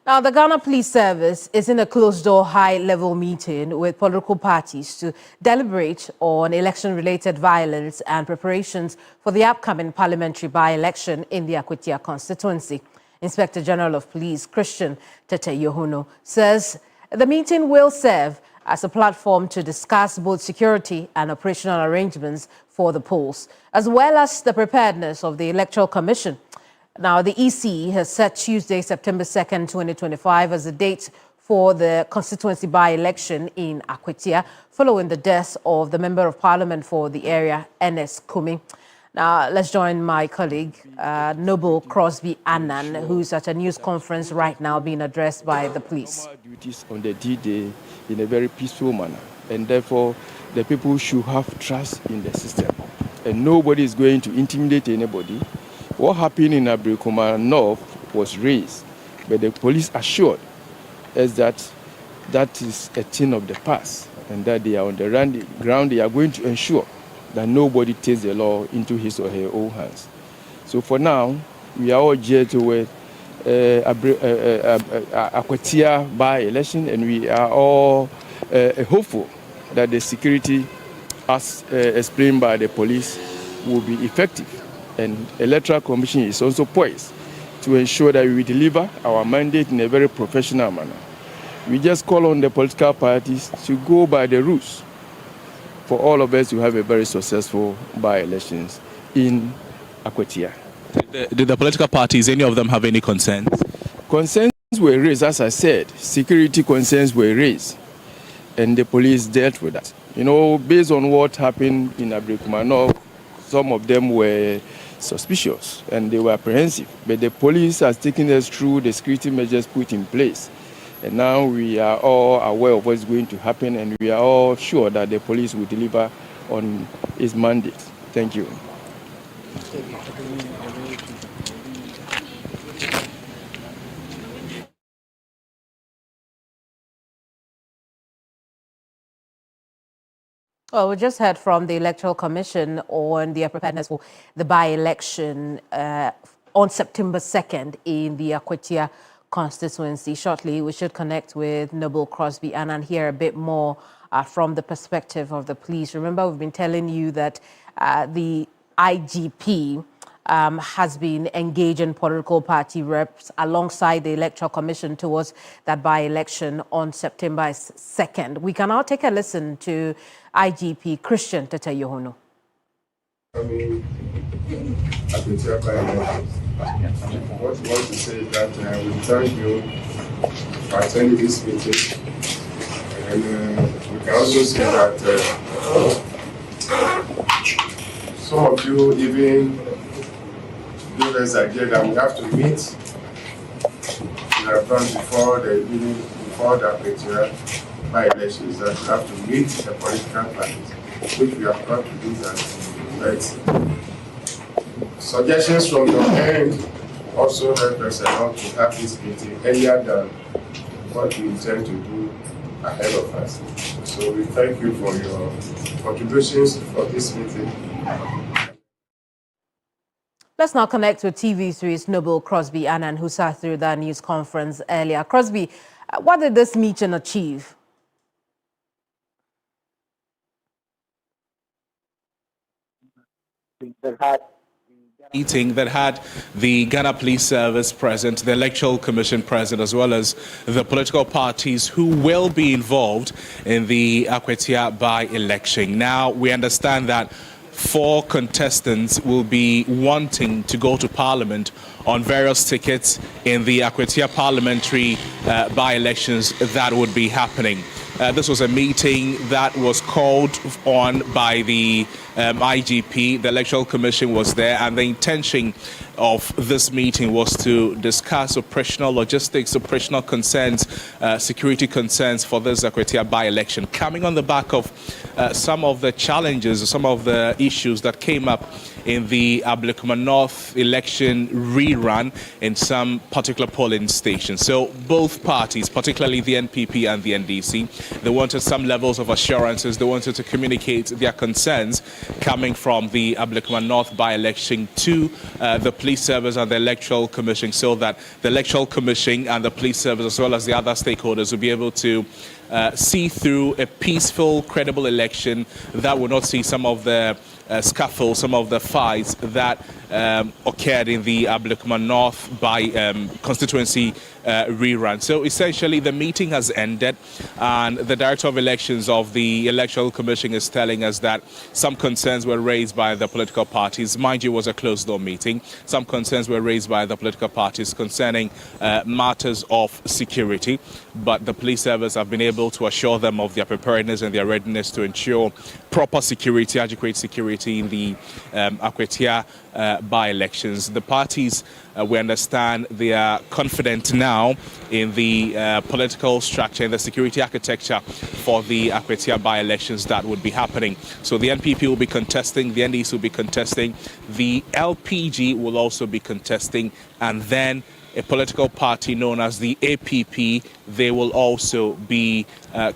Now, the Ghana Police Service is in a closed-door high-level meeting with political parties to deliberate on election-related violence and preparations for the upcoming parliamentary by-election in the Akwatia constituency. Inspector General of Police Christian Yohuno says the meeting will serve as a platform to discuss both security and operational arrangements for the polls, as well as the preparedness of the Electoral Commission. Now, the EC has set Tuesday, September 2nd, 2025 as the date for the constituency by-election in Akwatia, following the death of the Member of Parliament for the area, Ernest Kumi. Now, let's join my colleague, Noble Crosby Annan, who's at a news conference right now being addressed by the police. Duties on the D-Day in a very peaceful manner, and therefore the people should have trust in the system, and nobody is going to intimidate anybody. What happened in Electoral North was raised, but the police assured us that that is a thing of the past, and that they are on the ground. They are going to ensure that nobody takes the law into his or her own hands. So for now, we are all geared toward Akwatia by-election, and we are all hopeful that the security, as explained by the police, will be effective. And Electoral Commission is also poised to ensure that we deliver our mandate in a very professional manner. We just call on the political parties to go by the rules for all of us to have a very successful by-elections in Akwatia. Did the political parties, any of them, have any concerns? Concerns were raised, as I said. Security concerns were raised, and the police dealt with that. You know, based on what happened in Electoral, some of them were suspicious and they were apprehensive, but the police has taken us through the security measures put in place, and now we are all aware of what's going to happen, and we are all sure that the police will deliver on its mandate. Thank you. Well, we just heard from the Electoral Commission on their preparedness for the by-election on September 2nd in the Akwatia constituency. Shortly, we should connect with Noble Crosby and hear a bit more from the perspective of the police. Remember, we've been telling you that the IGP has been engaging political party reps alongside the Electoral Commission towards that by-election on September 2nd. We can now take a listen to IGP Christian Yohuno. What we want to say is that we thank you for attending this meeting, and we can also say that some of you even give us idea that we have to meet in advance before the by-elections, that we have to meet the political parties, which we have got to do that. But suggestions from your end also help us along to have this meeting earlier than what we intend to do ahead of us. So we thank you for your contributions for this meeting. Let's now connect with TV3's Noble Crosby Annan, who sat through that news conference earlier. Crosby, what did this meeting achieve? Meeting that had the Ghana Police Service present, the Electoral Commission present, as well as the political parties who will be involved in the Akwatia by-election. Now, we understand that 4 contestants will be wanting to go to Parliament on various tickets in the Akwatia parliamentary by-elections that would be happening. This was a meeting that was called on by the IGP. The Electoral Commission was there, and the intention of this meeting was to discuss operational logistics, operational concerns, security concerns for this Akwatia by-election, coming on the back of some of the challenges, some of the issues that came up in the Ablekuma North election rerun in some particular polling stations. So both parties, particularly the NPP and the NDC, they wanted some levels of assurances. They wanted to communicate their concerns coming from the Ablekuma North by-election to the police service and the Electoral Commission, so that the Electoral Commission and the police service, as well as the other stakeholders, will be able to see through a peaceful, credible election that will not see some of the scuffles, some of the fights that occurred in the Ablekuma North by constituency rerun. So essentially the meeting has ended, and the Director of Elections of the Electoral Commission is telling us that some concerns were raised by the political parties. Mind you, it was a closed-door meeting. Some concerns were raised by the political parties concerning matters of security, but the police service have been able to assure them of their preparedness and their readiness to ensure proper security, adequate security in the Akwatia by-elections. The parties, we understand, they are confident now in the political structure and the security architecture for the Akwatia by-elections that would be happening. So the NPP will be contesting, the NDC will be contesting, the LPG will also be contesting, and then a political party known as the APP, they will also be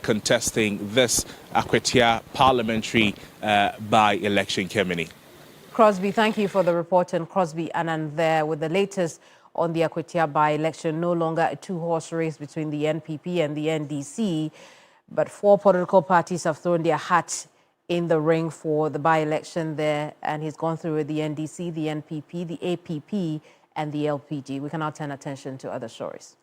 contesting this Akwatia parliamentary by-election, Keminni. Crosby, thank you for the report. And Crosby Anand there with the latest on the Akwatia by-election. No longer a two-horse race between the NPP and the NDC, but 4 political parties have thrown their hat in the ring for the by-election there. And he's gone through with the NDC, the NPP, the APP, and the LPG. We can now turn attention to other stories.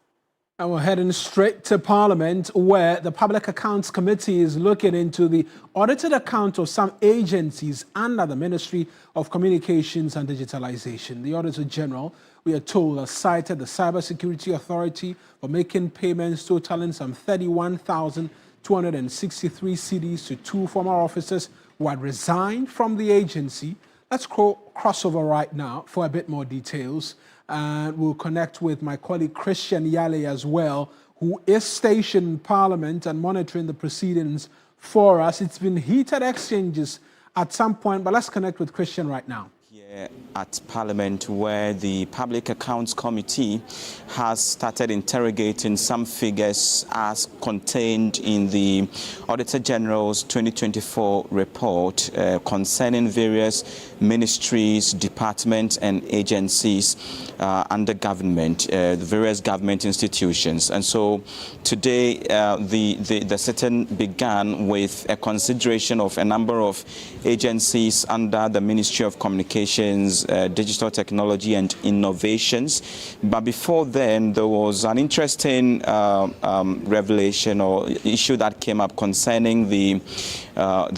And we're heading straight to Parliament, where the Public Accounts Committee is looking into the audited account of some agencies under the Ministry of Communications and Digitalization. The Auditor General, we are told, has cited the Cybersecurity Authority for making payments totaling some 31,263 cedis to 2 former officers who had resigned from the agency. Let's cross over right now for a bit more details. And we'll connect with my colleague Christian Yale as well, who is stationed in Parliament and monitoring the proceedings for us. It's been heated exchanges at some point, but let's connect with Christian right now. Here at Parliament, where the Public Accounts Committee has started interrogating some figures as contained in the Auditor General's 2024 report concerning various ministries, departments and agencies under government, the various government institutions. And so today the sitting began with a consideration of a number of agencies under the Ministry of Communications, Digital Technology and Innovations. But before then, there was an interesting revelation or issue that came up concerning the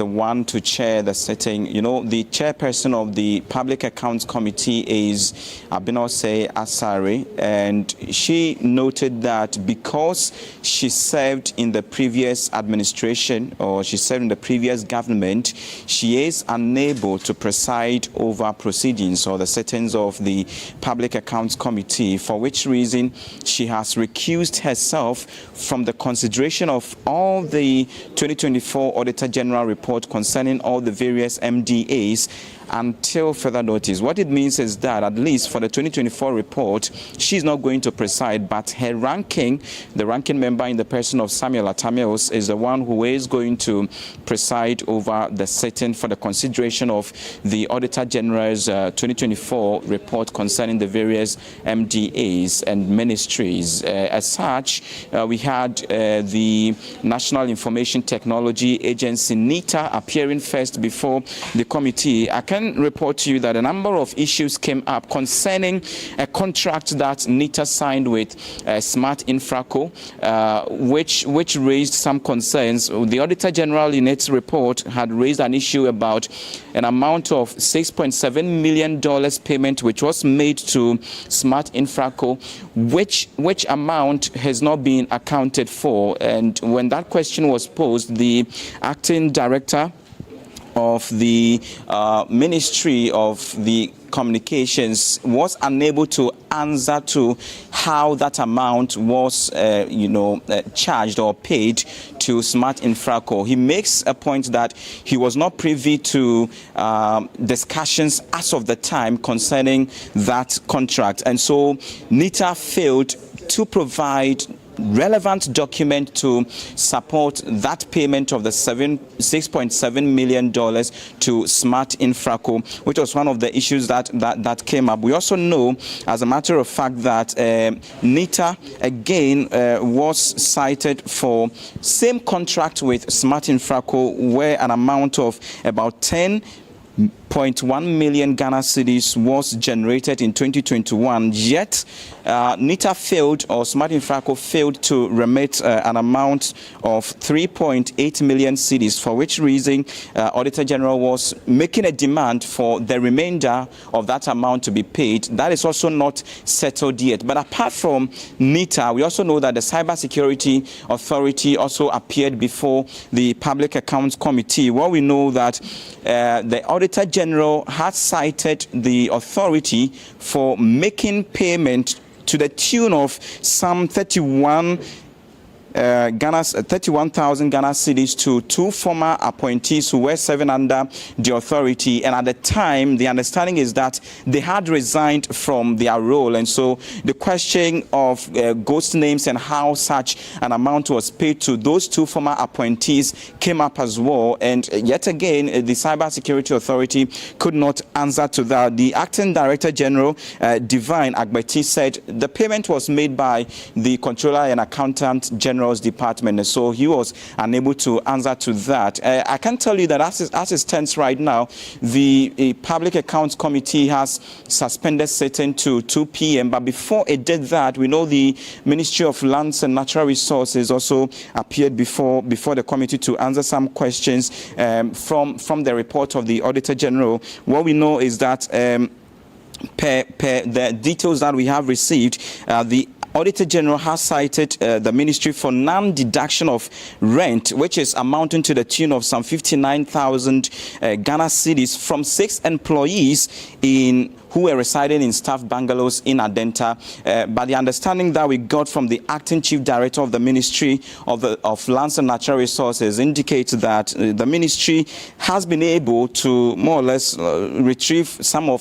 one to chair the sitting. You know, the chairperson of the Public Accounts Committee is Abinose Asari, and she noted that because she served in the previous administration, or she served in the previous government, she is unable to preside over proceedings or the sittings of the Public Accounts Committee, for which reason she has recused herself from the consideration of all the 2024 Auditor General report concerning all the various MDAs until further notice. What it means is that, at least for the 2024 report, she's not going to preside, but her ranking, the ranking member in the person of Samuel Atamios, is the one who is going to preside over the sitting for the consideration of the Auditor General's 2024 report concerning the various MDAs and ministries. As such, we had the National Information Technology Agency, NITA, appearing first before the committee. I can report to you that a number of issues came up concerning a contract that NITA signed with Smart Infraco, which raised some concerns. The Auditor General in its report had raised an issue about an amount of $6.7 million payment which was made to Smart Infraco, which amount has not been accounted for. And when that question was posed, the acting director of the Ministry of the Communications was unable to answer to how that amount was, charged or paid to Smart Infraco. He makes a point that he was not privy to discussions as of the time concerning that contract. And so NITA failed to provide relevant document to support that payment of the $6.7 million to Smart Infraco, which was one of the issues that came up. We also know, as a matter of fact, that NITA again was cited for same contract with Smart Infraco, where an amount of about 10.1 million Ghana cedis was generated in 2021, yet NITA failed, or Smart Infraco failed to remit an amount of 3.8 million cedis, for which reason Auditor General was making a demand for the remainder of that amount to be paid. That is also not settled yet. But apart from NITA, we also know that the Cybersecurity Authority also appeared before the Public Accounts Committee. Well, we know that the Auditor General has cited the authority for making payment to the tune of some 31,000 Ghana cedis to two former appointees who were serving under the authority. And at the time, the understanding is that they had resigned from their role. And so the question of ghost names and how such an amount was paid to those two former appointees came up as well. And yet again, the Cybersecurity Authority could not answer to that. The Acting Director General, Divine Egbeta, said the payment was made by the Controller and Accountant General's Department, and so he was unable to answer to that. I can tell you that as it stands right now, the Public Accounts Committee has suspended sitting to 2 p.m. But before it did that, we know the Ministry of Lands and Natural Resources also appeared before the committee to answer some questions from the report of the Auditor General. What we know is that per the details that we have received, the Auditor General has cited the ministry for non-deduction of rent, which is amounting to the tune of some 59,000 Ghana cedis from 6 employees who were residing in staff bungalows in Adenta. But the understanding that we got from the Acting Chief Director of the Ministry of Lands and Natural Resources indicates that the ministry has been able to more or less retrieve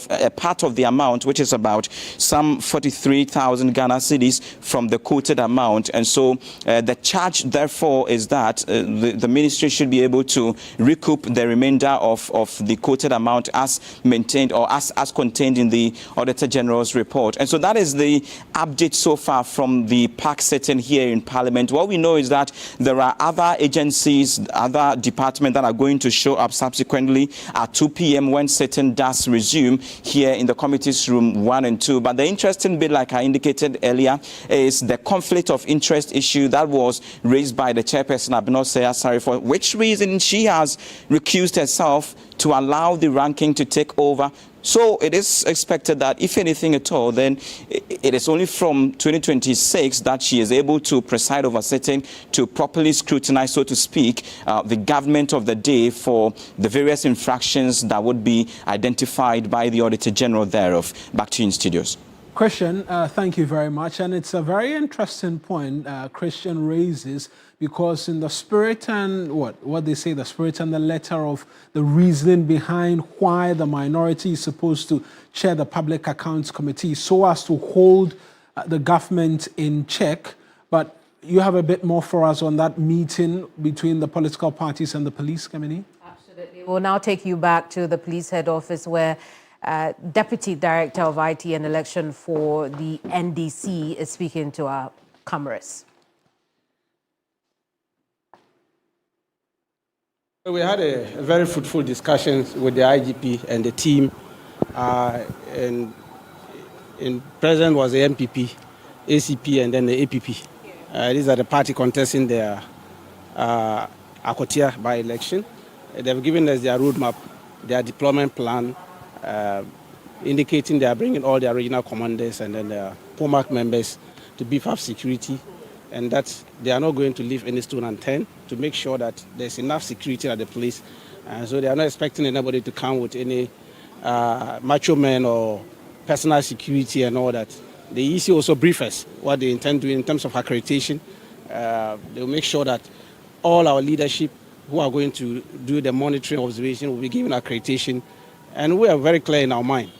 a part of the amount, which is about some 43,000 Ghana cedis from the quoted amount. And so the charge, therefore, is that the ministry should be able to recoup the remainder of the quoted amount as maintained or as contained in the Auditor General's report. And so that is the update so far from the PAC sitting here in Parliament. What we know is that there are other agencies, other departments that are going to show up subsequently at 2 p.m. when sitting does resume here in the committees room 1 and 2. But the interesting bit, like I indicated earlier, is the conflict of interest issue that was raised by the chairperson, Abinoseya, for which reason she has recused herself to allow the ranking to take over. So it is expected that if anything at all, then it is only from 2026 that she is able to preside over sitting to properly scrutinize, so to speak, the government of the day for the various infractions that would be identified by the Auditor General thereof. Back to you in studios. Christian, thank you very much. And it's a very interesting point Christian raises, because in the spirit and what they say, the spirit and the letter of the reasoning behind why the minority is supposed to chair the Public Accounts Committee so as to hold the government in check. But you have a bit more for us on that meeting between the political parties and the police, Keminni? Absolutely. We'll now take you back to the police head office where Deputy Director of IT and Election for the NDC is speaking to our cameras. We had a very fruitful discussion with the IGP and the team, and present was the MPP, ACP, and then the APP. These are the party contesting their Akwatia by-election. They've given us their roadmap, their deployment plan, indicating they are bringing all their regional commanders and then their POMAC members to beef up security, and that they are not going to leave any stone unturned to make sure that there's enough security at the place. So they are not expecting anybody to come with any macho men or personal security and all that. The EC also brief us what they intend to do in terms of accreditation. They'll make sure that all our leadership who are going to do the monitoring observation will be given accreditation. And we are very clear in our mind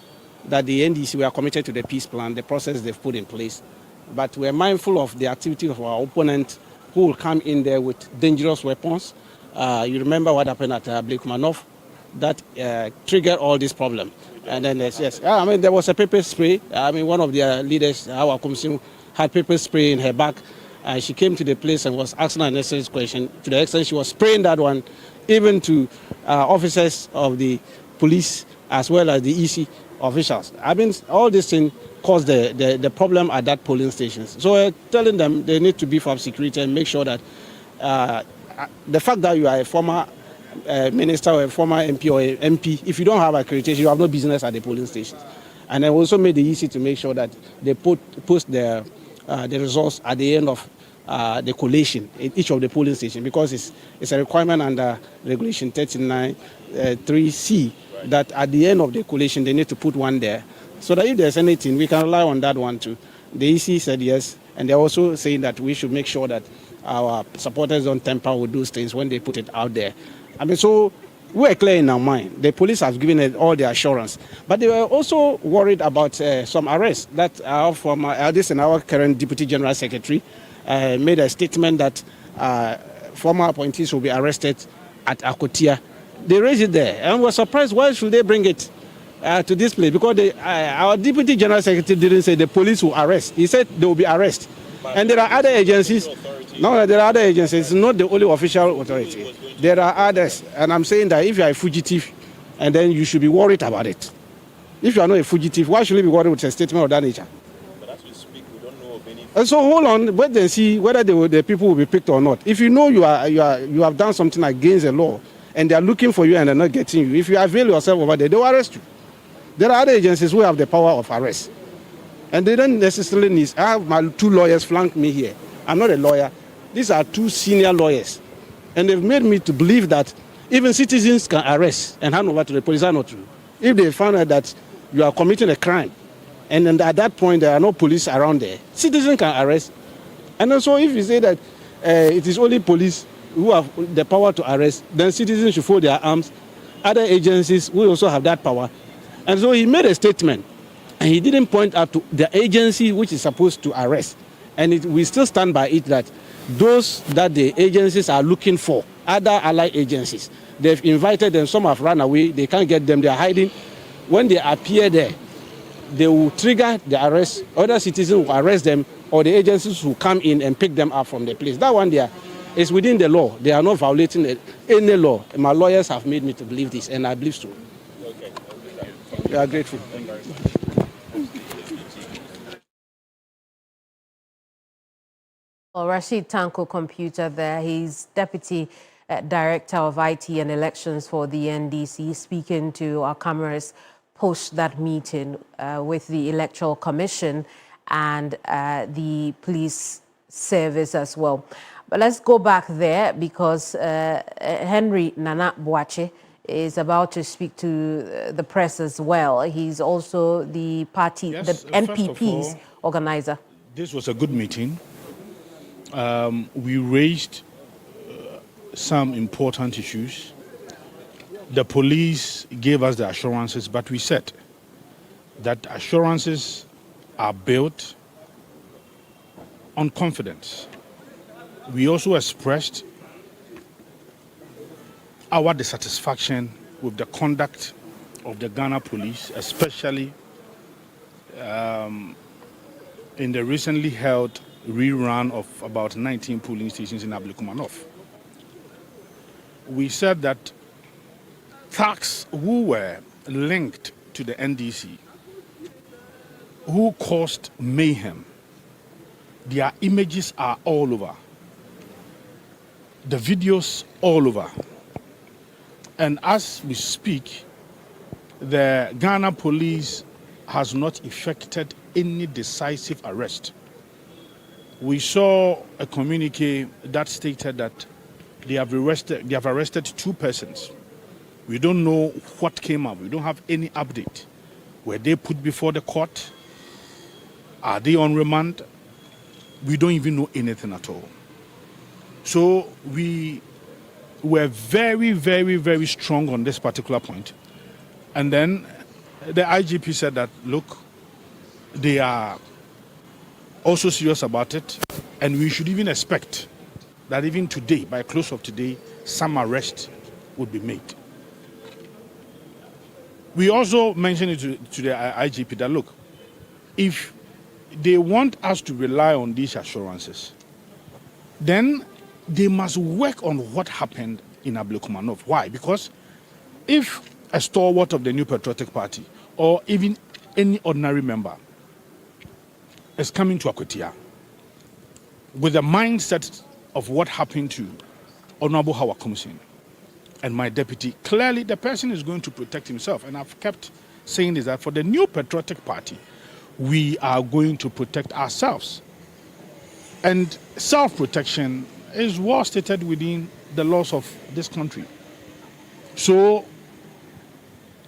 that the NDC, we are committed to the peace plan, the process they've put in place. But we are mindful of the activity of our opponent who will come in there with dangerous weapons. You remember what happened at Electoral that triggered all this problem. And then yes, I mean, there was a pepper spray. I mean, one of their leaders, our commission, had pepper spray in her back. She came to the place and was asking an necessary question. To the extent she was spraying that one, even to officers of the police as well as the EC officials. I mean, all this thing caused the problem at that polling stations. So we're telling them they need to beef up security and make sure that the fact that you are a former minister or a former MP or a MP, if you don't have accreditation, you have no business at the polling stations. And I also made the EC to make sure that they post the results at the end of the collation in each of the polling stations, because it's a requirement under Regulation 39(3)(c) that at the end of the collation they need to put one there, so that if there's anything, we can rely on that one too. The EC said yes, and they're also saying that we should make sure that our supporters don't tamper with those things when they put it out there. I mean, so we're clear in our mind. The police have given it all the assurance, but they were also worried about some arrests that are from this and our current Deputy General Secretary made a statement that former appointees will be arrested at Akwatia. They raised it there, and we're surprised. Why should they bring it to this place? Because our Deputy General Secretary didn't say the police will arrest. He said they will be arrested. And there are other agencies. No, there are other agencies. It's not the only official authority. There are others. And I'm saying that if you are a fugitive, and then you should be worried about it. If you are not a fugitive, why should you be worried with a statement of that nature? But as we speak, we don't know of any. And so hold on, wait and see whether the people will be picked or not. If you know you have done something against the law, and they are looking for you and they're not getting you, if you avail yourself over there, they will arrest you. There are other agencies who have the power of arrest. And they don't necessarily need. I have my two lawyers flank me here. I'm not a lawyer. These are two senior lawyers. And they've made me to believe that even citizens can arrest and hand over to the police. Are not true. If they find out that you are committing a crime, and then at that point there are no police around there, citizens can arrest. And also if you say that it is only police who have the power to arrest, then citizens should fold their arms. Other agencies will also have that power. And so he made a statement, and he didn't point out to the agency which is supposed to arrest. And we still stand by it that those that the agencies are looking for, other allied agencies, they've invited them, some have run away, they can't get them, they are hiding. When they appear there, they will trigger the arrest, other citizens will arrest them, or the agencies will come in and pick them up from the place. That one there is within the law. They are not violating any law. My lawyers have made me to believe this, and I believe so. Okay. We are grateful. Thank you very much. Well, Rashid Tanko Computer there. He's Deputy Director of IT and Elections for the NDC, speaking to our cameras post that meeting with the Electoral Commission and the police service as well. But let's go back there because Henry Nana Boache is about to speak to the press as well. He's also the party, Yes, the all, NPP's organizer. This was a good meeting. We raised some important issues. The police gave us the assurances, but we said that assurances are built on confidence. We also expressed our dissatisfaction with the conduct of the Ghana police, especially in the recently held rerun of about 19 polling stations in Electoral. We said that thugs who were linked to the NDC, who caused mayhem, their images are all over, the videos all over. And as we speak, the Ghana police has not effected any decisive arrest. We saw a communique that stated that they have arrested 2 persons We don't know what came up. We don't have any update. Were they put before the court? Are they on remand? We don't even know anything at all. So we were very, very, very strong on this particular point. And then the IGP said that, look, they are also serious about it, and we should even expect that even today, by close of today, some arrest would be made. We also mentioned it to the IGP that, look, if they want us to rely on these assurances, then they must work on what happened in Ablekumanov. Why? Because if a stalwart of the New Patriotic Party or even any ordinary member is coming to Akwatia with the mindset of what happened to Honorable Howard Komsin and my deputy, clearly the person is going to protect himself. And I've kept saying this, that for the New Patriotic Party, we are going to protect ourselves. And self-protection is well stated within the laws of this country. So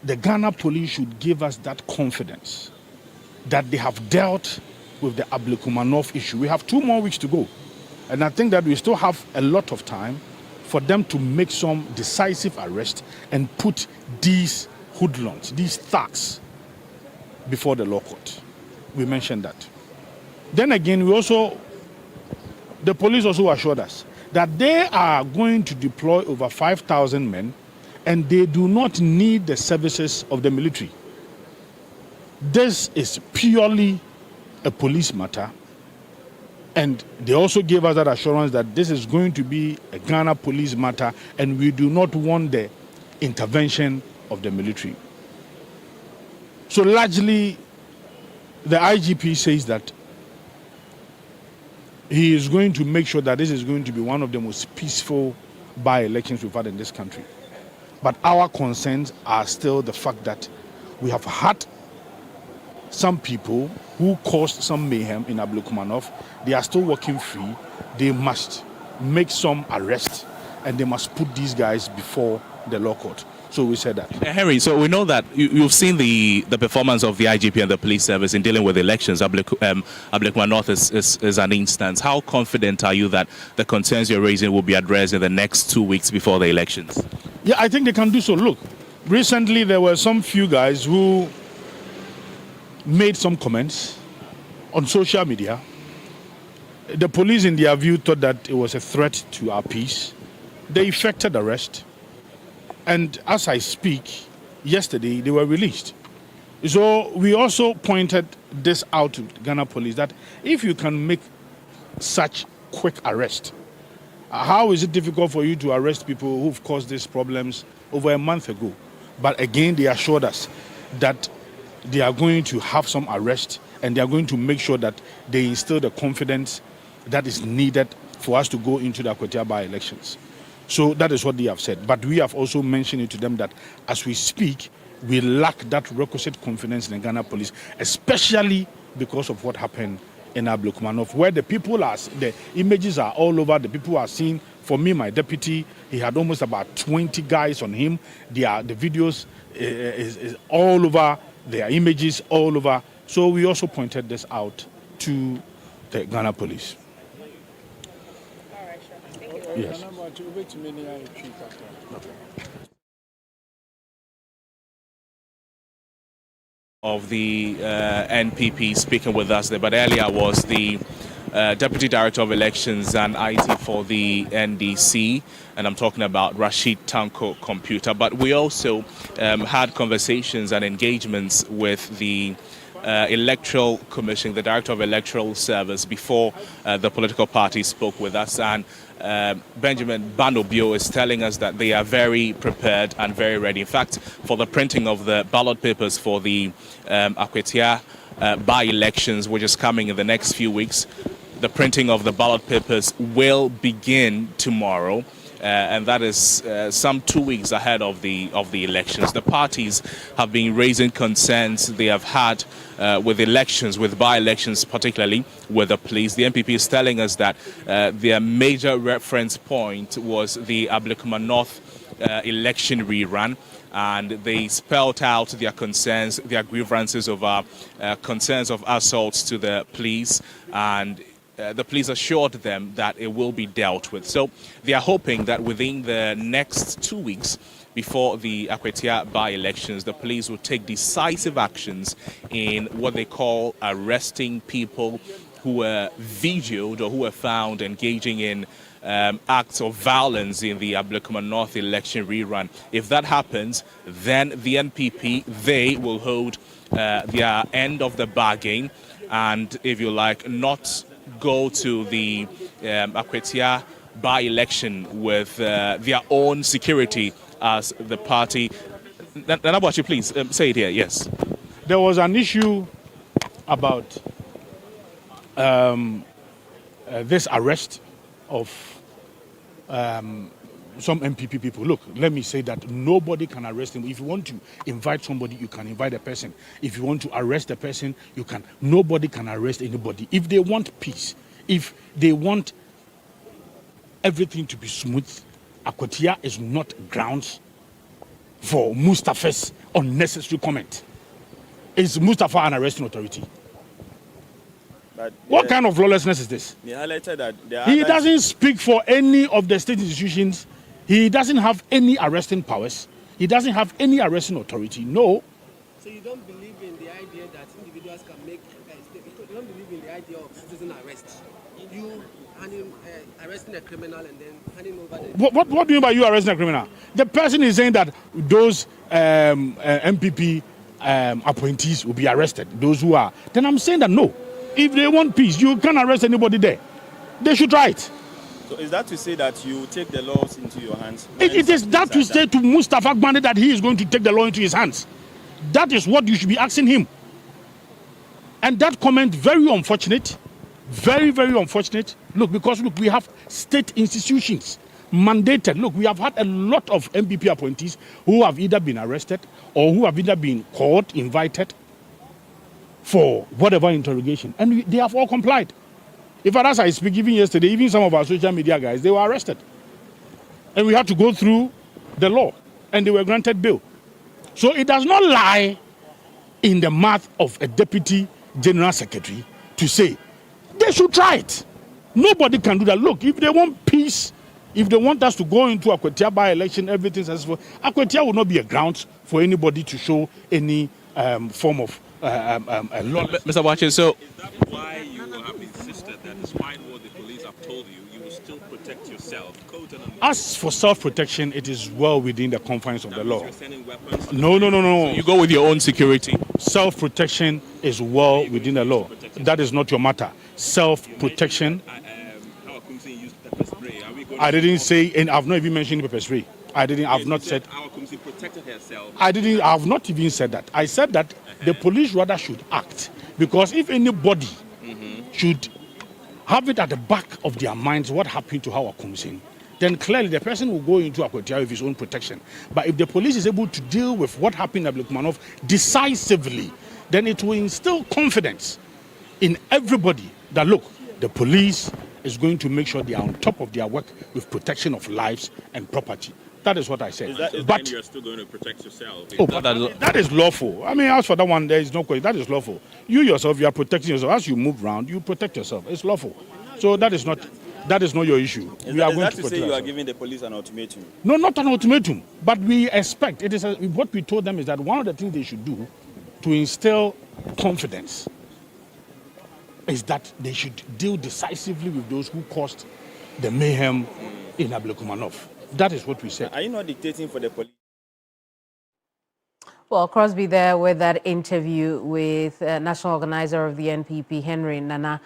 the Ghana police should give us that confidence that they have dealt with the Ablekumanov issue. We have 2 more weeks to go. And I think that we still have a lot of time for them to make some decisive arrest and put these hoodlums, these thugs, before the law court. We mentioned that. Then again, the police also assured us that they are going to deploy over 5,000 men and they do not need the services of the military. This is purely a police matter, and they also gave us that assurance that this is going to be a Ghana police matter and we do not want the intervention of the military. So largely, the IGP says that he is going to make sure that this is going to be one of the most peaceful by-elections we've had in this country. But our concerns are still the fact that we have had some people who caused some mayhem in Ablekumanov. They are still walking free. They must make some arrest and they must put these guys before the law court. So we said that. Henry, so we know that you've seen the performance of the IGP and the police service in dealing with elections. Ablekumanov is an instance. How confident are you that the concerns you're raising will be addressed in the next 2 weeks before the elections? Yeah, I think they can do so. Look, recently there were some few guys who made some comments on social media. The police, in their view, thought that it was a threat to our peace. They effected arrest. And as I speak, yesterday they were released. So we also pointed this out to Ghana police that if you can make such quick arrest, how is it difficult for you to arrest people who've caused these problems over a month ago? But again, they assured us that they are going to have some arrest and they are going to make sure that they instill the confidence that is needed for us to go into the Akwatia by-elections. So that is what they have said. But we have also mentioned it to them that as we speak, we lack that requisite confidence in the Ghana police, especially because of what happened in Ablekumanov, where the people are, the images are all over, the people are seeing. For me, my deputy, he had almost about 20 guys on him. The videos is all over, there are images all over. So we also pointed this out to the Ghana police. Yes. Of the NPP speaking with us there, but earlier was the Deputy Director of Elections and IT for the NDC, and I'm talking about Rashid Tanko Computer. But we also had conversations and engagements with the Electoral Commission, the Director of Electoral Service, before the political party spoke with us. And Benjamin Banobio is telling us that they are very prepared and very ready. In fact, for the printing of the ballot papers for the Akwatia by-elections, which is coming in the next few weeks, the printing of the ballot papers will begin tomorrow. And that is some 2 weeks ahead of the elections. The parties have been raising concerns they have had with elections, with by-elections, particularly with the police. The NPP is telling us that their major reference point was the Ablekumanov election rerun, and they spelled out their concerns, their grievances over concerns of assaults to the police, and the police assured them that it will be dealt with. So they are hoping that within the next 2 weeks, before the Akwatia by-elections, the police will take decisive actions in what they call arresting people who were videoed or who were found engaging in acts of violence in the Electoral North election rerun. If that happens, then the NPP, they will hold their end of the bargain and, if you like, not go to the Akwatia by-election with their own security as the party. Nanabachi, please say it here. Yes. There was an issue about this arrest of some MPP people. Look, let me say that nobody can arrest him. If you want to invite somebody, you can invite a person. If you want to arrest a person, you can. Nobody can arrest anybody. If they want peace, if they want everything to be smooth, Akwatia is not grounds for Mustafa's unnecessary comment. Is Mustafa an arresting authority? But what kind of lawlessness is this? they highlighted that He doesn't speak for any of the state institutions. He doesn't have any arresting powers. He doesn't have any arresting authority. No. So you don't believe in the idea that individuals can make you don't believe in the idea of citizen arrest? You arresting a criminal and then handing over the... What do you mean by you arresting a criminal? The person is saying that those MPP appointees will be arrested, those who are. Then I'm saying that no. If they want peace, you can't arrest anybody there. They should try it. So is that to say that you take the laws into your hands? It is that to say to Mustafa Gbande that he is going to take the law into his hands. That is what you should be asking him. And that comment, very unfortunate. Very, very unfortunate. Look, because look, we have state institutions mandated. Look, we have had a lot of MPP appointees who have either been arrested or who have either been called, invited for whatever interrogation. And they have all complied. In fact, as I speak, even yesterday, even some of our social media guys, they were arrested. And we had to go through the law. And they were granted bail. So it does not lie in the mouth of a deputy general secretary to say, they should try it. Nobody can do that. Look, if they want peace, if they want us to go into Akwatia by-election, everything successful, Akwatia will not be a ground for anybody to show any form of law. Mr. Wache, so... Is that why you have insisted that despite what the police have told you, you will still protect yourself? As for self-protection, it is well within the confines of the law. You're sending weapons? No. So you go with your own security? Self-protection is well within the law. That is not your matter. Self-protection. I didn't say, and I've not even mentioned pepper spray. I've not said. Our community protected herself. I've not even said that. I said that the police rather should act. Because if anybody should have it at the back of their minds what happened to our community, then clearly the person will go into Akwatia with his own protection. But if the police is able to deal with what happened at Electoral decisively, then it will instill confidence in everybody that, look, the police is going to make sure they are on top of their work with protection of lives and property. That is what I said. But you're still going to protect yourself? That is lawful. I mean, as for that one, there is no question. That is lawful. You yourself, you are protecting yourself. As you move around, you protect yourself. It's lawful. So that is not your issue. Is that to say you are giving the police an ultimatum? No, not an ultimatum. But we expect, what we told them is that one of the things they should do to instill confidence is that they should deal decisively with those who caused the mayhem in Electoral. That is what we said. Are you not dictating for the police? Well, Crosby there with that interview with national organizer of the NPP, Henry Nana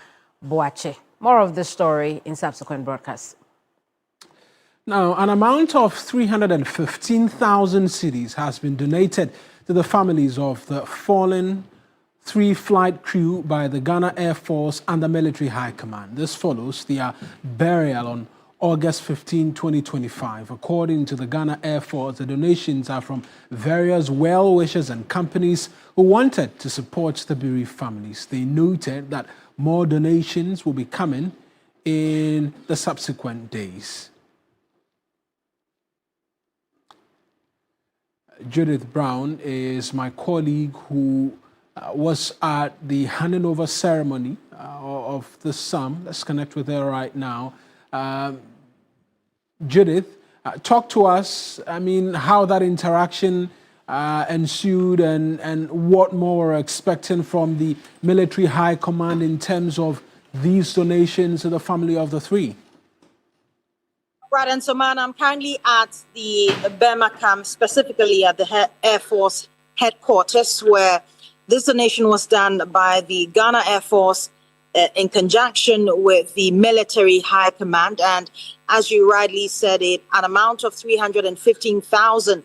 Boakye. More of the story in subsequent broadcasts. Now, an amount of 315,000 cedis has been donated to the families of the fallen 3-flight crew by the Ghana Air Force and the Military High Command. This follows their burial on August 15, 2025. According to the Ghana Air Force, the donations are from various well-wishers and companies who wanted to support the bereaved families. They noted that more donations will be coming in the subsequent days. Judith Brown is my colleague who was at the handing over ceremony of the sum. Let's connect with her right now. Judith, talk to us, I mean, how that interaction ensued and what more we're expecting from the military high command in terms of these donations to the family of the three. Right, and so, man, I'm currently at the Burma camp, specifically at the Air Force headquarters, where this donation was done by the Ghana Air Force in conjunction with the military high command. And as you rightly said, an amount of 315,000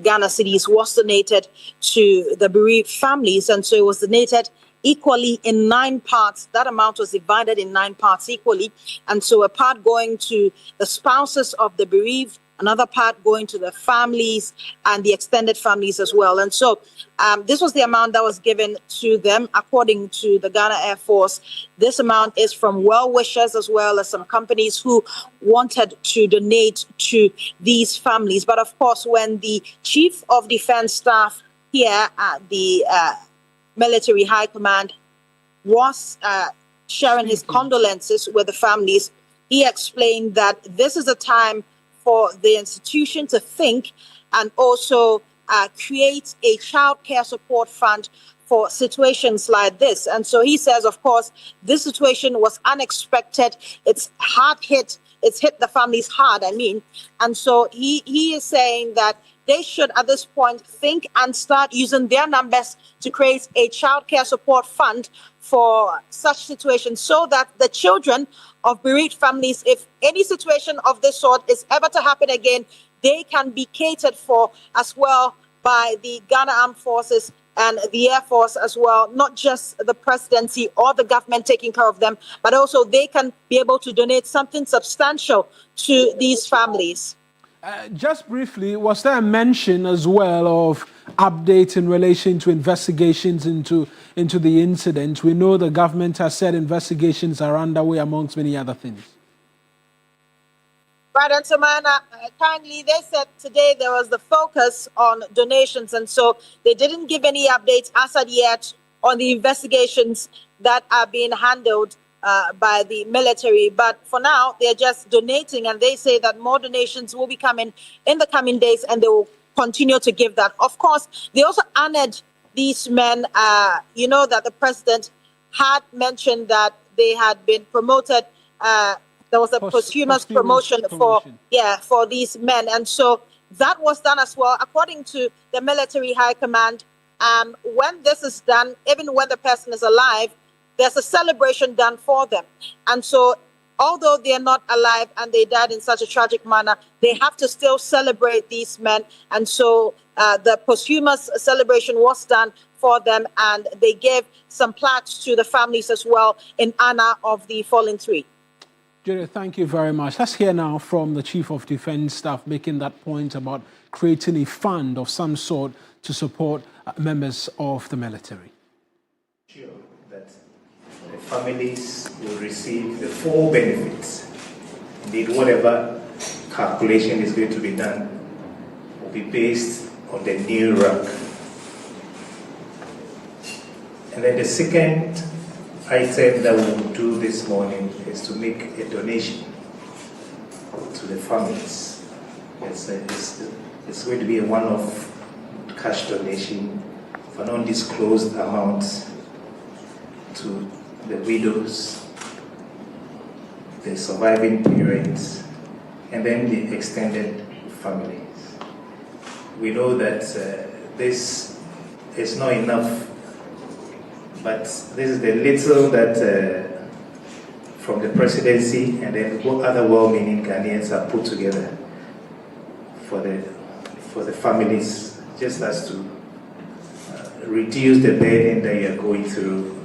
Ghana cedis was donated to the bereaved families. And so it was donated equally in 9 parts. That amount was divided in 9 parts equally. And so a part going to the spouses of the bereaved, another part going to the families and the extended families as well. And so this was the amount that was given to them. According to the Ghana Air Force, this amount is from well-wishers as well as some companies who wanted to donate to these families. But of course, when the Chief of Defense Staff here at the military high command was sharing his condolences with the families, he explained that this is a time for the institution to think and also create a child care support fund for situations like this. And so he says, of course, this situation was unexpected. It's hard hit. It's hit the families hard, I mean. And so he is saying that they should, at this point, think and start using their numbers to create a child care support fund for such situations so that the children of bereaved families, if any situation of this sort is ever to happen again, they can be catered for as well by the Ghana Armed Forces and the Air Force as well, not just the presidency or the government taking care of them, but also they can be able to donate something substantial to these families. Just briefly, was there a mention as well of updates in relation to investigations into the incident? We know the government has said investigations are underway, amongst many other things. Right, and so, man, kindly, they said today there was the focus on donations, and so they didn't give any updates as of yet on the investigations that are being handled by the military. But for now, they're just donating, and they say that more donations will be coming in the coming days, and they will continue to give that. Of course, they also honored these men. You know that the president had mentioned that they had been promoted. There was a posthumous promotion for these men, and so that was done as well. According to the military high command, when this is done, even when the person is alive, there's a celebration done for them. And so, although they are not alive and they died in such a tragic manner, they have to still celebrate these men. And so the posthumous celebration was done for them, and they gave some plaques to the families as well in honor of the fallen three. Jerry, thank you very much. Let's hear now from the Chief of Defense Staff making that point about creating a fund of some sort to support members of the military. Sure that the families will receive the full benefits. Indeed, whatever calculation is going to be done will be based on the new rank. And then the second item that we will do this morning is to make a donation to the families. It's going to be a one-off cash donation for an undisclosed amount to the widows, the surviving parents, and then the extended families. We know that this is not enough, but this is the little that from the presidency and then what other well-meaning Ghanaians have put together for the families, just as to reduce the burden that you are going through.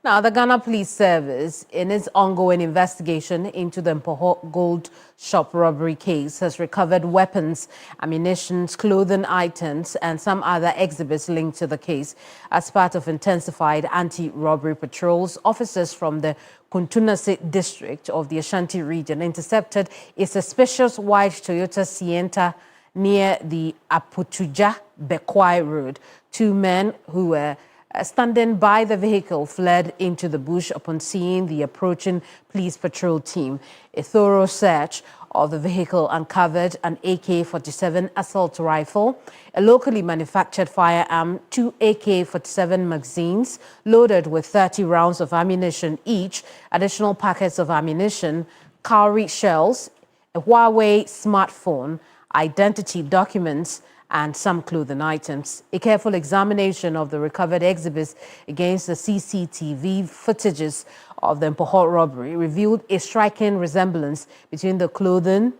Now, the Ghana Police Service, in its ongoing investigation into the Mpoho Gold Shop robbery case, has recovered weapons, ammunition, clothing items, and some other exhibits linked to the case. As part of intensified anti-robbery patrols, officers from the Kuntunasi district of the Ashanti region intercepted a suspicious white Toyota Sienta near the Aputuja-Bekwai Road. Two men who were standing by the vehicle fled into the bush upon seeing the approaching police patrol team. A thorough search of the vehicle uncovered an AK-47 assault rifle, a locally manufactured firearm, 2 AK-47 magazines loaded with 30 rounds of ammunition each, additional packets of ammunition, cowrie shells, a Huawei smartphone, identity documents, and some clothing items. A careful examination of the recovered exhibits against the CCTV footages of the Mpohot robbery revealed a striking resemblance between the clothing,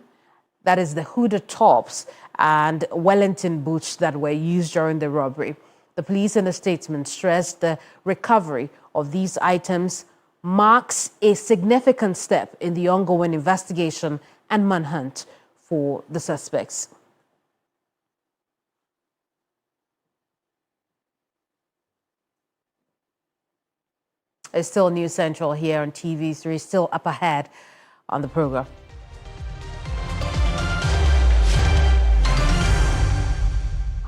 that is the hooded tops, and Wellington boots that were used during the robbery. The police in a statement stressed the recovery of these items marks a significant step in the ongoing investigation and manhunt for the suspects. It's still News Central here on TV3, still up ahead on the program.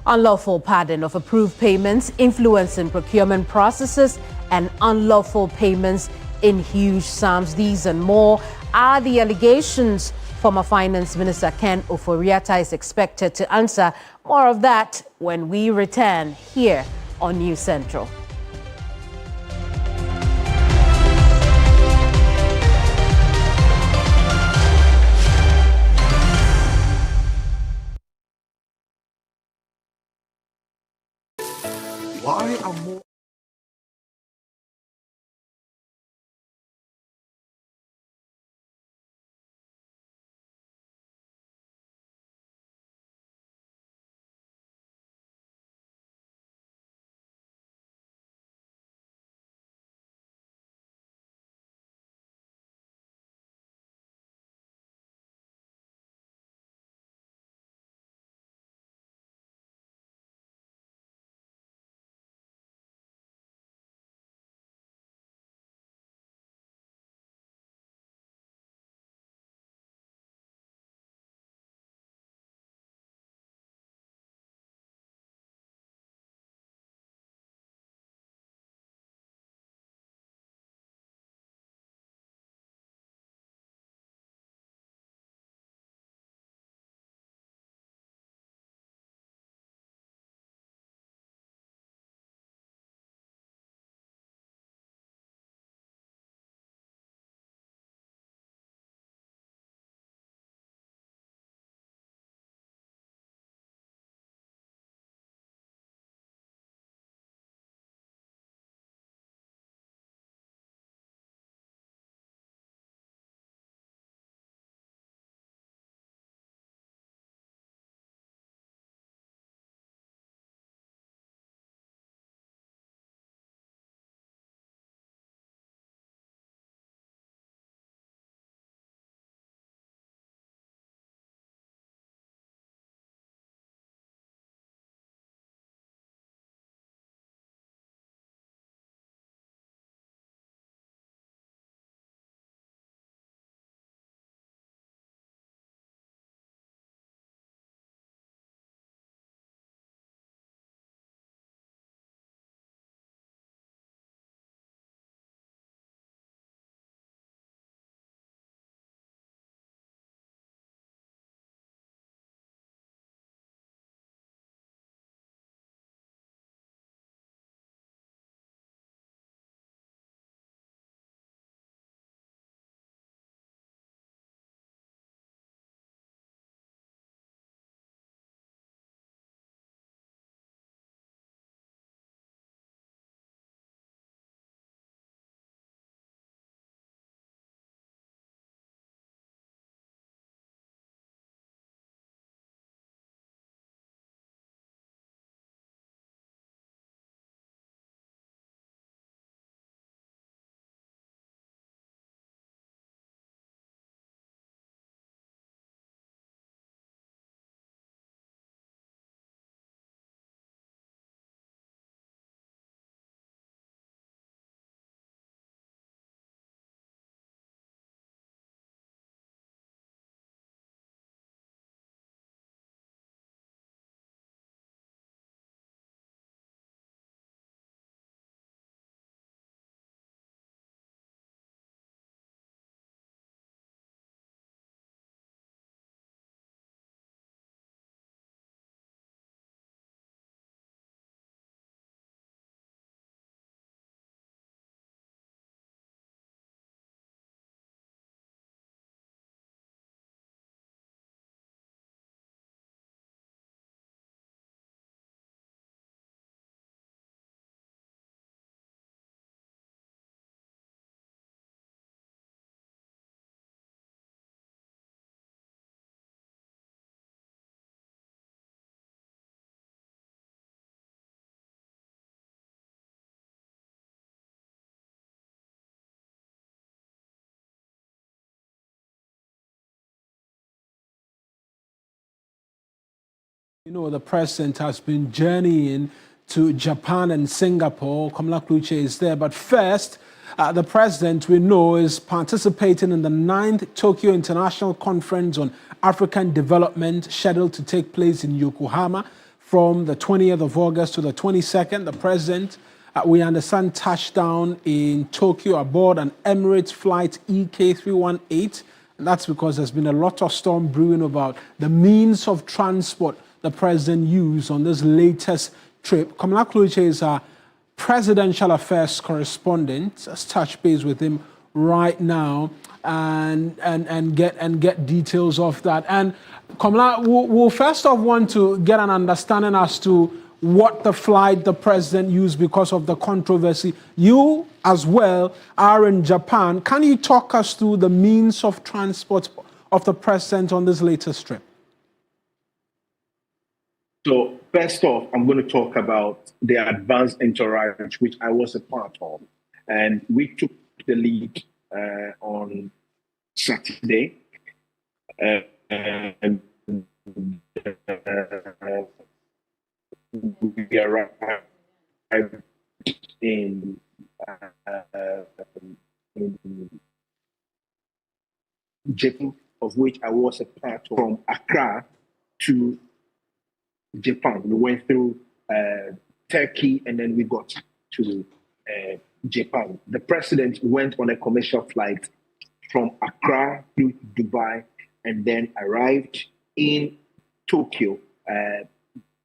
Unlawful pattern of approved payments influencing procurement processes and unlawful payments in huge sums. These and more are the allegations former Finance Minister Ken Ofori-Atta is expected to answer. More of that when we return here on News Central. Why are more You know, the president has been journeying to Japan and Singapore. Kamala Kluche is there. But first, the president, we know, is participating in the 9th Tokyo International Conference on African Development, scheduled to take place in Yokohama from the 20th of August to the 22nd. The president, we understand, touched down in Tokyo aboard an Emirates flight EK318. And that's because there's been a lot of storm brewing about the means of transport the president used on this latest trip. Kamala Kluche is our presidential affairs correspondent. Let's touch base with him right now and get details of that. And Kamala, we'll first off want to get an understanding as to what the flight the president used because of the controversy. You, as well, are in Japan. Can you talk us through the means of transport of the president on this latest trip? So, first off, I'm going to talk about the advanced entourage, which I was a part of. And we took the lead on Saturday. And we arrived in Japan, of which I was a part of, from Accra to Japan. We went through Turkey and then we got to Japan. The president went on a commercial flight from Accra to Dubai and then arrived in Tokyo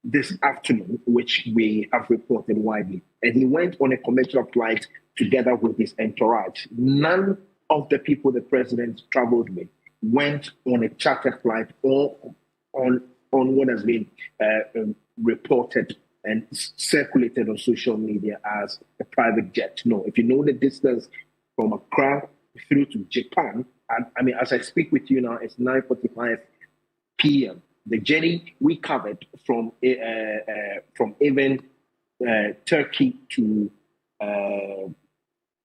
this afternoon, which we have reported widely. And he went on a commercial flight together with his entourage. None of the people the president traveled with went on a charter flight or on what has been reported and circulated on social media as a private jet. No, if you know the distance from Accra through to Japan, I mean, as I speak with you now, it's 9:45 p.m. The journey we covered from even Turkey to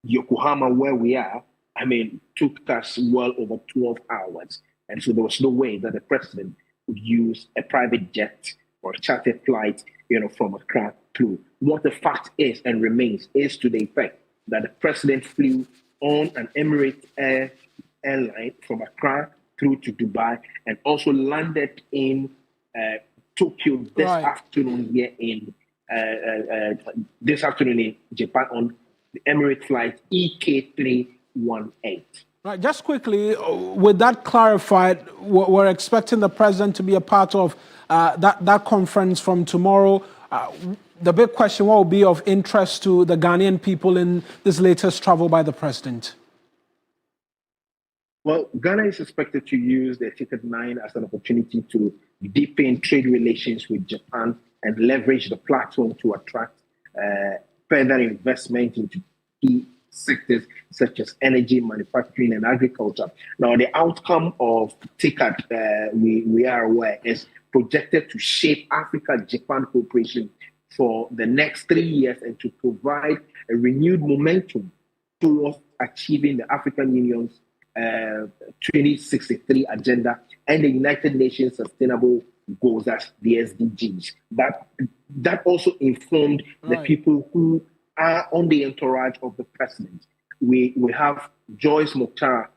Yokohama, where we are, I mean, took us well over 12 hours. And so there was no way that the president would use a private jet or a chartered flight, from Accra through. What the fact is and remains is to the effect that the president flew on an Emirates airline from Accra through to Dubai and also landed in Tokyo this afternoon here in Japan on the Emirates flight EK318. Right, just quickly, with that clarified, we're expecting the president to be a part of that conference from tomorrow. The big question, what will be of interest to the Ghanaian people in this latest travel by the president? Well, Ghana is expected to use the Ticket 9 as an opportunity to deepen trade relations with Japan and leverage the platform to attract further investment into key sectors such as energy, manufacturing, and agriculture. Now, the outcome of TICAD, we are aware, is projected to shape Africa-Japan cooperation for the next 3 years and to provide a renewed momentum towards achieving the African Union's 2063 agenda and the United Nations Sustainable Goals, that's the SDGs. That also informed the people who are on the entourage of the president. We have Joyce Bauer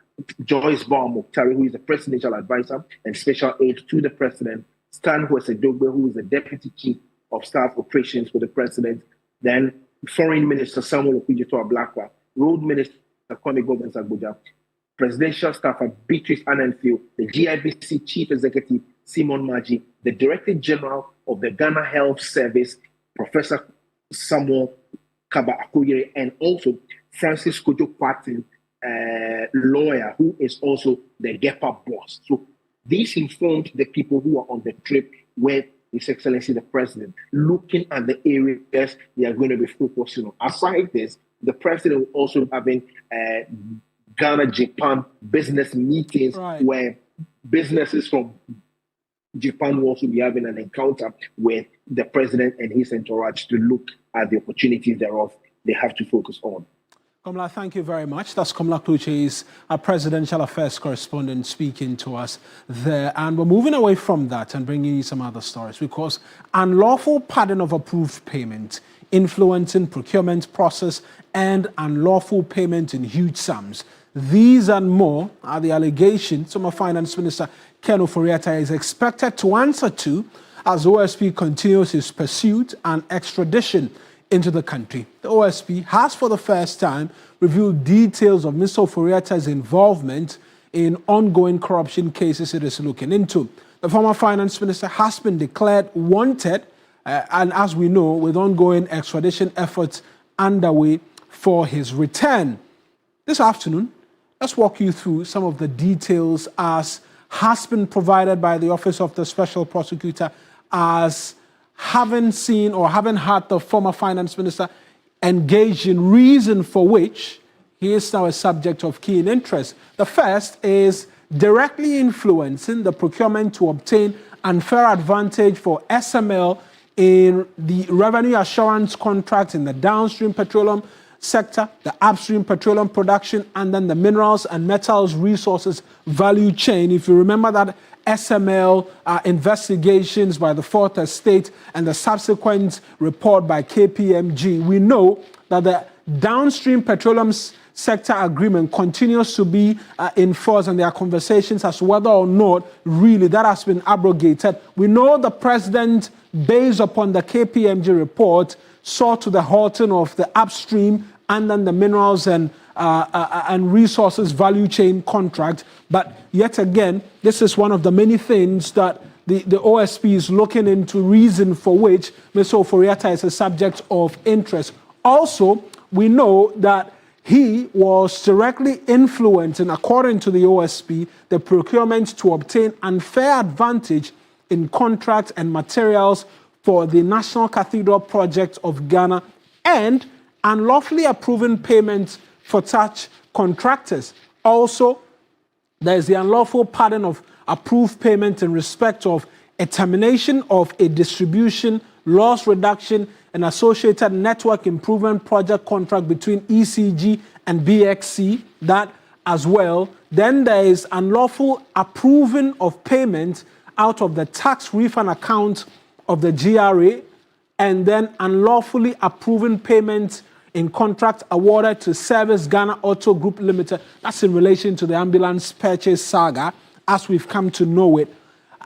Mokhtari, who is the presidential advisor and special aide to the president, Stan Hwesedogbe, who is the deputy chief of staff operations for the president, then Foreign Minister Samuel Okudzeto-Ablakwa, Road Minister Kwame Gobens-Agbodza, Presidential Staffer Beatrice Ananfield, the GIBC Chief Executive Simon Maji, the Director General of the Ghana Health Service, Professor Samuel Kaba Akoyere, and also Francis Kojo Kwatin, lawyer, who is also the GEPA boss. So these informed the people who are on the trip with His Excellency the President, looking at the areas they are going to be focusing on. Aside this, the President will also having Ghana-Japan business meetings where businesses from Japan will also be having an encounter with the President and his entourage to look at the opportunities thereof they have to focus on. Komla, thank you very much. That's Komla Kluche's our presidential affairs correspondent speaking to us there. And we're moving away from that and bringing you some other stories because unlawful pattern of approved payment, influencing procurement process, and unlawful payment in huge sums. These and more are the allegations Former Finance Minister Ken Ofori-Atta is expected to answer to as OSP continues his pursuit and extradition into the country. The OSP has for the first time revealed details of Mr. Ofori-Atta's involvement in ongoing corruption cases it is looking into. The former finance minister has been declared wanted, and as we know, with ongoing extradition efforts underway for his return. This afternoon, let's walk you through some of the details as has been provided by the Office of the Special Prosecutor as having seen or having had the former finance minister engaged in reason for which he is now a subject of keen interest. The first is directly influencing the procurement to obtain unfair advantage for SML in the revenue assurance contract in the downstream petroleum sector, the upstream petroleum production, and then the minerals and metals resources value chain. If you remember that SML investigations by the Fourth Estate and the subsequent report by KPMG, we know that the downstream petroleum sector agreement continues to be in force, and there are conversations as to whether or not really that has been abrogated. We know the president, based upon the KPMG report, saw to the halting of the upstream and then the minerals and resources value chain contract. But yet again, this is one of the many things that the OSP is looking into, reason for which Mr. Ofori-Atta is a subject of interest. Also, we know that he was directly influencing, according to the OSP, the procurement to obtain unfair advantage in contracts and materials for the National Cathedral Project of Ghana and unlawfully approving payments for such contractors. Also, there is the unlawful pattern of approved payment in respect of a termination of a distribution, loss reduction, and associated network improvement project contract between ECG and BXC, that as well. Then there is unlawful approving of payment out of the tax refund account of the GRA, and then unlawfully approving payments in contract awarded to Service Ghana Auto Group Limited. That's in relation to the ambulance purchase saga, as we've come to know it.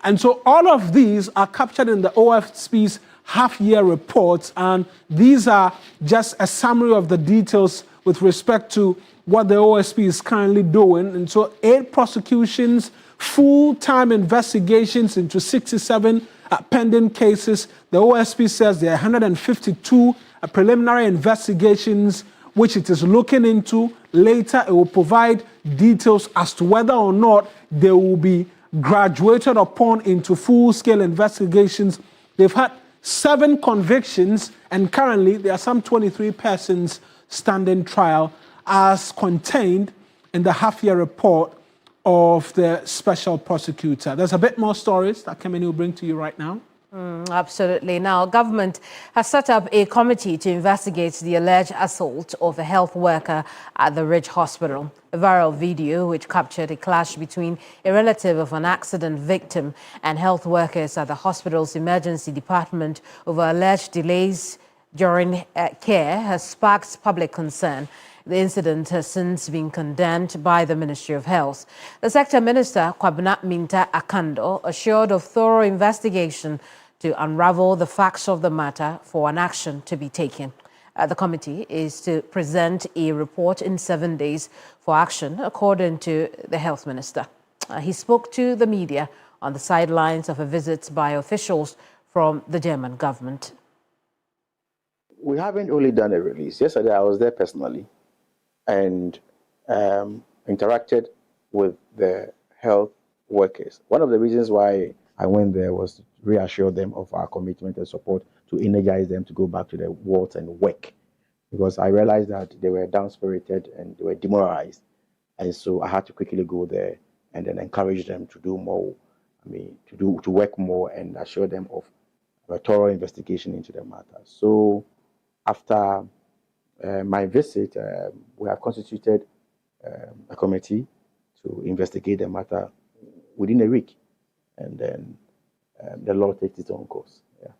And so all of these are captured in the OSP's half-year reports, and these are just a summary of the details with respect to what the OSP is currently doing. And so 8 prosecutions, full-time investigations into 67 pending cases. The OSP says there are 152 preliminary investigations which it is looking into. Later, it will provide details as to whether or not they will be graduated upon into full-scale investigations. They've had 7 convictions, and currently there are some 23 persons standing trial as contained in the half-year report of the special prosecutor. There's a bit more stories that Keminni will bring to you right now. Absolutely. Now, government has set up a committee to investigate the alleged assault of a health worker at the Ridge Hospital. A viral video which captured a clash between a relative of an accident victim and health workers at the hospital's emergency department over alleged delays during care has sparked public concern. The incident has since been condemned by the Ministry of Health. The Sector Minister, Minta Akando, assured of thorough investigation to unravel the facts of the matter for an action to be taken. The committee is to present a report in 7 days for action, according to the Health Minister. He spoke to the media on the sidelines of a visit by officials from the German government. We haven't only done a release. Yesterday, I was there personally and interacted with the health workers. One of the reasons why I went there was to reassure them of our commitment and support, to energize them to go back to their wards and work, because I realized that they were down-spirited and they were demoralized. And so I had to quickly go there and then encourage them to do more, to work more, and assure them of a thorough investigation into the matter. So after my visit, we have constituted a committee to investigate the matter within a week, and then the law takes its own course. Yeah.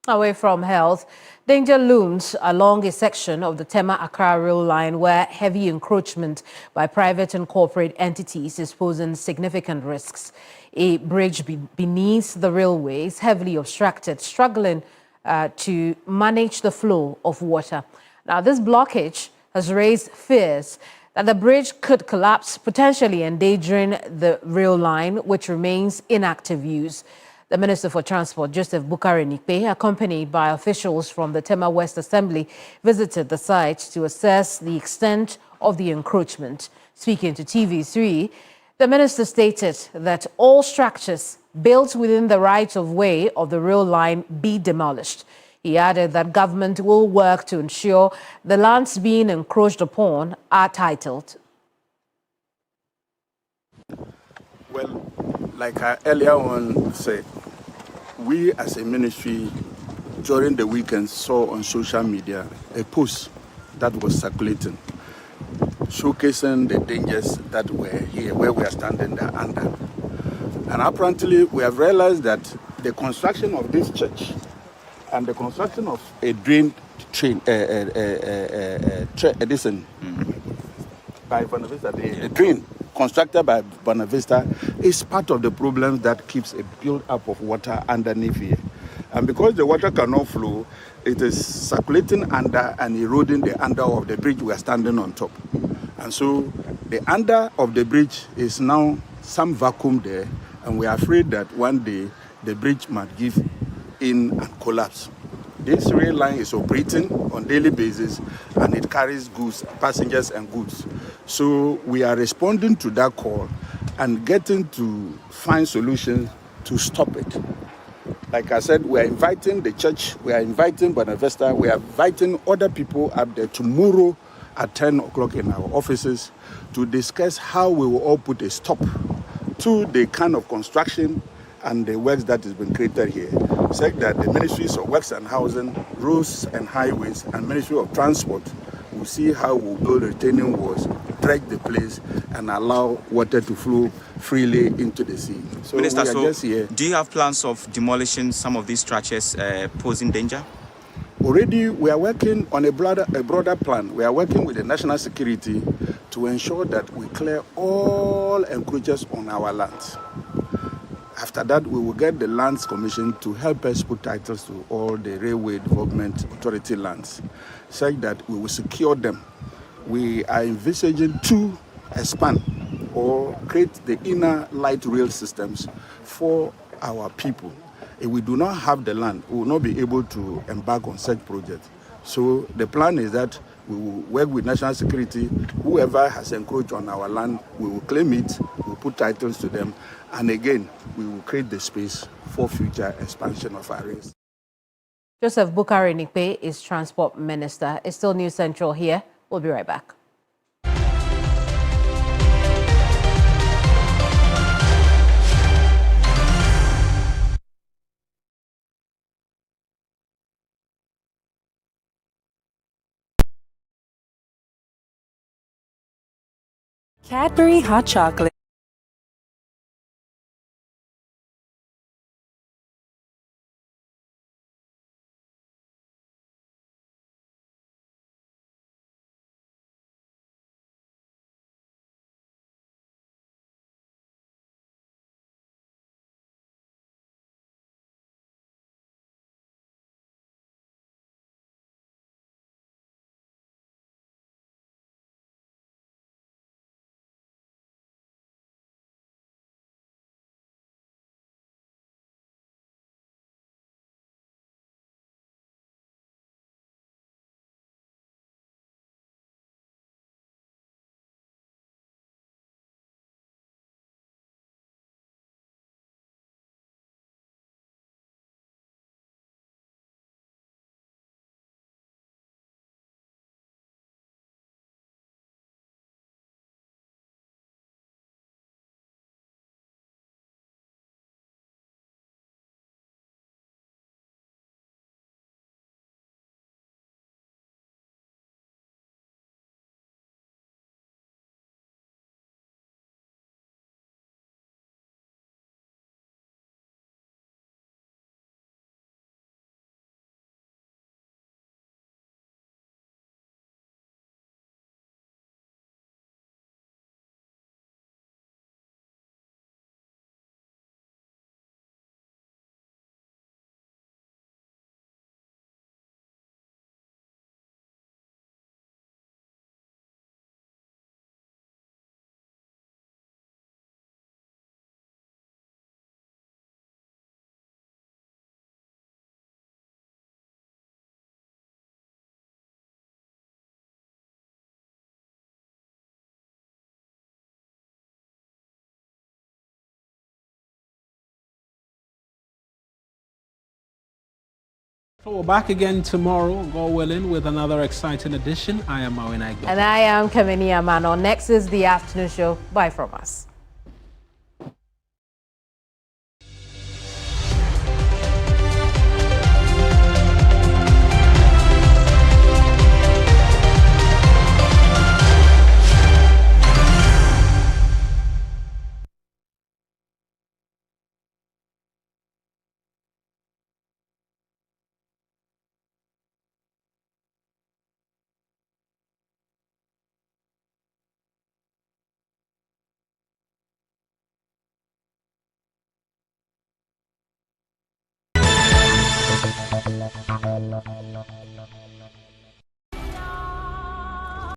Away from health, danger looms along a section of the Tema-Accra rail line where heavy encroachment by private and corporate entities is posing significant risks. A bridge beneath the railway is heavily obstructed, struggling to manage the flow of water. Now, this blockage has raised fears that the bridge could collapse, potentially endangering the rail line, which remains in active use. The Minister for Transport, Joseph Bukari-Nikpe, accompanied by officials from the Tema West Assembly, visited the site to assess the extent of the encroachment. Speaking to TV3, the minister stated that all structures built within the right-of-way of the rail line be demolished. He added that government will work to ensure the lands being encroached upon are titled. Well, like I earlier on said, we as a ministry during the weekend saw on social media a post that was circulating, showcasing the dangers that were here, where we are standing there under. And apparently we have realized that the construction of this church and the construction of a drain train, by Bonavista, the drain constructed by Bonavista is part of the problem that keeps a build-up of water underneath here. And because the water cannot flow, it is circulating under and eroding the under of the bridge we are standing on top. And so the under of the bridge is now some vacuum there, and we are afraid that one day the bridge might give in and collapse. This rail line is operating on a daily basis, and it carries goods, passengers and goods. So we are responding to that call and getting to find solutions to stop it. Like I said, we are inviting the church, we are inviting Bonavista, we are inviting other people up there tomorrow at 10 o'clock in our offices to discuss how we will all put a stop to the kind of construction and the works that has been created here. Said that the Ministries of Works and Housing, Roads and Highways, and Ministry of Transport will see how we'll build retaining walls, dredge the place, and allow water to flow freely into the sea. So Minister, we are just here. do you have plans of demolishing some of these structures posing danger? Already, we are working on a broader plan. We are working with the national security to ensure that we clear all encroachers on our lands. After that, we will get the Lands Commission to help us put titles to all the Railway Development Authority lands, such that we will secure them. We are envisaging to expand or create the inner light rail systems for our people. If we do not have the land, we will not be able to embark on such projects. So the plan is that we will work with national security. Whoever has encroached on our land, we will claim it, we will put titles to them, and again, we will create the space for future expansion of our rails. Joseph Bukari-Nikpe is Transport Minister. It's still News Central here. We'll be right back. Cadbury Hot Chocolate. So we're back again tomorrow, God willing, with another exciting edition. I am Mawuena Egbeta. And I am Keminni Amanor. Next is the afternoon show. Bye from us.